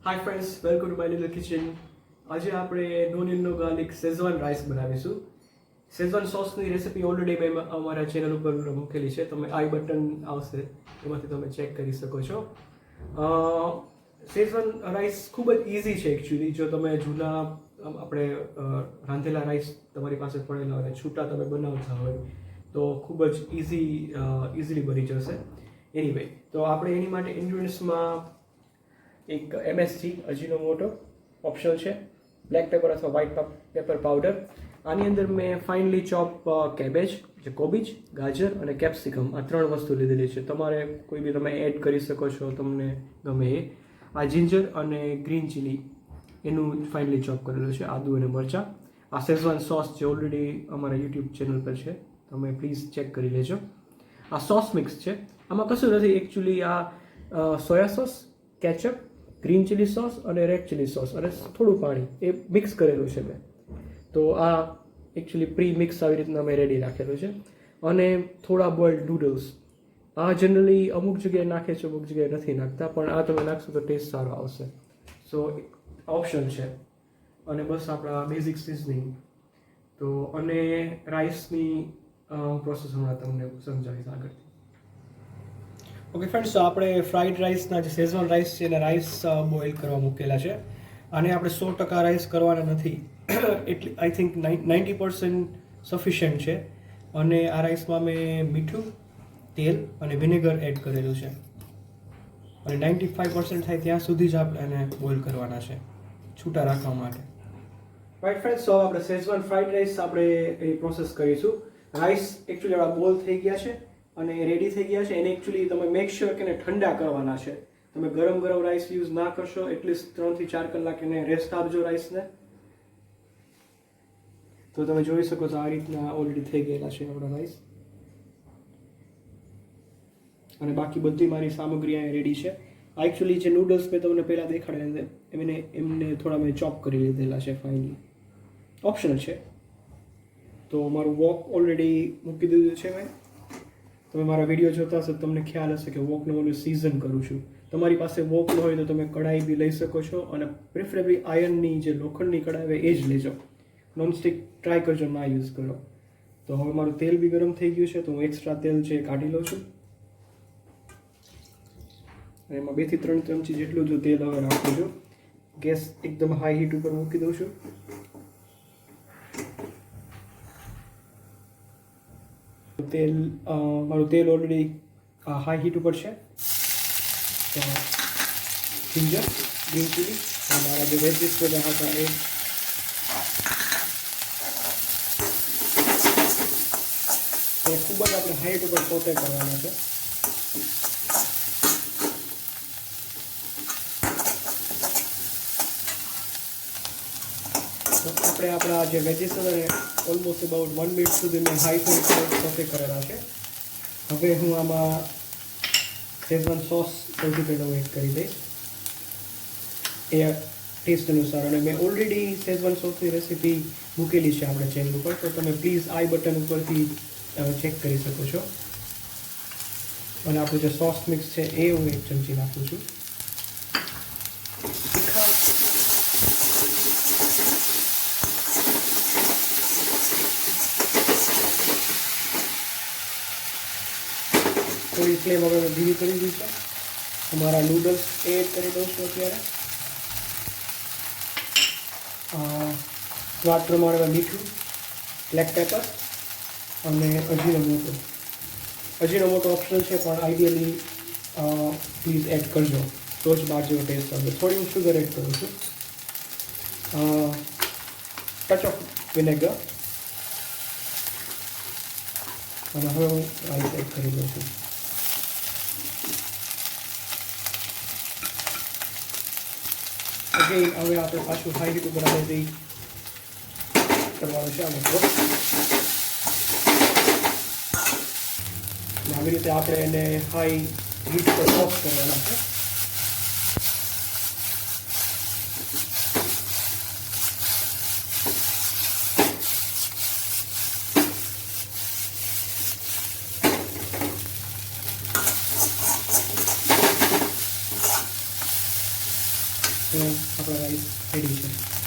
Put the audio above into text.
Hi friends, welcome to my little kitchen. આજે આપણે નો ગાર્લિક શેઝવાન રાઈસ બનાવીશું. શેઝવાન સોસની રેસિપી ઓલરેડી મેં અમારા ચેનલ ઉપર મૂકેલી છે. તમે આઈ બટન આવશે એમાંથી તમે ચેક કરી શકો છો. શેઝવાન રાઈસ ખૂબ જ ઇઝી છે એકચ્યુઅલી. જો તમે જૂના આપણે રાંધેલા રાઈસ તમારી પાસે પડેલા હોય, છૂટા તમે બનાવતા હોય તો ખૂબ જ ઇઝીલી બની જશે. એનીવે, તો આપણે એની માટે ઇન્ગ્રીડિયન્ટ્સમાં એક MSG અજીનોમોટો ઓપ્શનલ છે, બ્લેક પેપર અથવા વ્હાઇટ પેપર પાવડર. આની અંદર મેં ફાઇનલી ચોપ કેબેજ, જે કોબીજ, ગાજર અને કેપ્સિકમ, આ 3 વસ્તુ લીધેલી છે. તમારે કોઈ બી તમે એડ કરી શકો છો તમને ગમે એ. આ જિંજર અને ગ્રીન ચીલી એનું ફાઇનલી ચોપ કરેલું છે, આદુ અને મરચાં. આ શેઝવાન સોસ જે ઓલરેડી અમારા યુટ્યુબ ચેનલ પર છે, તમે પ્લીઝ ચેક કરી લેજો. આ સોસ મિક્સ છે, આમાં કશું નથી એકચ્યુઅલી. આ soya sauce, ketchup, green chilli sauce અને રેડ ચીલી સોસ અને થોડું પાણી એ મિક્સ કરેલું છે મેં. તો આ એકચ્યુઅલી પ્રી મિક્સ આવી રીતના મેં રેડી રાખેલું છે. અને થોડા બોઇલ્ડ નૂડલ્સ, આ જનરલી અમુક જગ્યાએ નાખે છે, અમુક જગ્યાએ નથી નાખતા, પણ આ તમે નાખશો તો ટેસ્ટ સારો આવશે. સો ઓપ્શન છે. અને બસ આપણા બેઝિક સિઝનિંગ. તો અને રાઈસની પ્રોસેસ હમણાં તમને સમજાવીશ આગળ. ઓકે ફ્રેન્ડ્સ, તો આપણે ફ્રાઈડ રાઈસના જે શેઝવાન રાઈસ છે એને રાઈસ બોઇલ કરવા મૂકેલા છે. આને આપણે 100% રાઈસ કરવાના નથી. એટલે આઈ થિંક 90% સફિશિયન્ટ છે. અને આ રાઈસમાં મેં મીઠું, તેલ અને વિનેગર એડ કરેલું છે. અને 95% થાય ત્યાં સુધી જ આપણે એને બોઇલ કરવાના છે, છૂટા રાખવા માટે. રાઈટ ફ્રેન્ડ્સ, તો આપણે શેઝવાન ફ્રાઈડ રાઈસ આપણે એ પ્રોસેસ કરીશું. રાઈસ એકચ્યુઅલી આપણા બોઇલ થઈ ગયા છે અને રેડી થઈ ગયા છે. એને એકચ્યુઅલી તમે મેક શ્યોર કે એને ઠંડા કરવાના છે. તમે ગરમ રાઈસ યુઝ ના કરશો. એટલીસ્ટ 3 થી 4 કલાક એને રેસ્ટ આપજો રાઈસને. તો તમે જોઈ શકો છો આ રીતના ઓલરેડી થઈ ગયેલા છે આપણા રાઈસ. અને બાકી બધી મારી સામગ્રી અહીંયા રેડી છે. આ એકચ્યુઅલી જે નૂડલ્સ મેં તમને પહેલાં દેખાડ્યા એમને થોડા મેં ચોપ કરી લીધેલા છે ફાઇનલી. ઓપ્શનલ છે. તો મારું વોક ઓલરેડી મૂકી દીધું છે મેં. તમે મારા વિડીયો જોતા હશો તમને ખ્યાલ હશે કે વોકનું હું સિઝન કરું છું. તમારી પાસે વોક ન હોય તો તમે કઢાઈ બી લઈ શકો છો. અને પ્રિફરેબલી આયર્નની જે લોખંડની કઢાઈ હોય એ જ લેજો. નોનસ્ટિક ટ્રાય કરજો, ના યુઝ કરો. તો હવે મારું તેલ બી ગરમ થઈ ગયું છે, તો હું એક્સ્ટ્રા તેલ છે કાઢી લઉં છું. અને એમાં 2 થી 3 ચમચી જેટલું જો તેલ હવે નાખું છું. ગેસ એકદમ હાઈ હીટ ઉપર મૂકી દઉં છું. મારું તેલ ઓલરેડી હાઈ હીટ ઉપર છે. તો જિંજર, ગ્રીન ચીલી અને મારા જે વેજીસ બધા હતા એ ખૂબ જ આપણે હાઈ હીટ ઉપર સોતે કરવાના છે. તો આપણે આપણા જે વેજીસ હતા ને ઓલમોસ્ટ અબાઉટ 1 મિનિટ સુધી મેં હાઈ હીટ ઉપર સોતે કરેલા છે. હવે હું આમાં શેઝવાન સોસ સૌથી પહેલાં એડ કરી દઈશ, એ ટેસ્ટ અનુસાર. અને મેં ઓલરેડી શેઝવાન સોસની રેસીપી મૂકેલી છે આપણા ચેનલ ઉપર, તો તમે પ્લીઝ આઈ બટન ઉપરથી ચેક કરી શકો છો. અને આપણું જે સોસ મિક્સ છે એ હું 1 ચમચી નાખું છું. થોડી ફ્લેમ હવે મેં ધીરી કરી દીધી છે. અમારા નૂડલ્સ એડ કરી દઉં છું અત્યારે. સ્વાદ પ્રમાણે મીઠું, બ્લેક પેપર અને અજીનોમોટો. અજીનોમોટો ઓપ્શનલ છે, પણ આઈડિયલી પ્લીઝ એડ કરજો તો જ બહાર જેવો ટેસ્ટ આવશે. થોડી હું શુગર એડ કરું છું. Touch of vinegar. અને હવે હું રાઈસ એડ કરી દઉં છું. હવે આપણે પાછું હાઈ હીટ ઉપર આપણે કરવાનું છે આમાં. આવી રીતે આપણે એને હાઈ હીટ પર ઓફ કરવાના છે. આપણા રાઈસ રેડી છે.